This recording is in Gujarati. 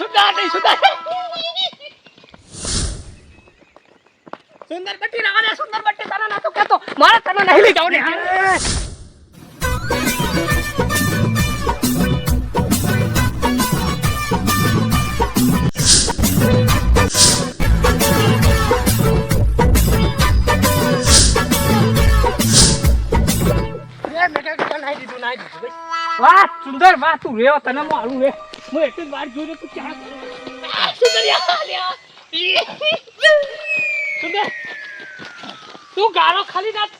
સુધા નહીં સુધા સુંદર બટ્ટી રવા દે સુંદર બટ્ટી તારા ના તો કહેતો મારે તને નહીં લઈ જાવ ને વાહ સુંદર વાહ તું રેવ તને મારું રે હું એક જ વાર જોઈને તું ક્યાં સુંદર યાર સુંદર તું ગાળો ખાલી ના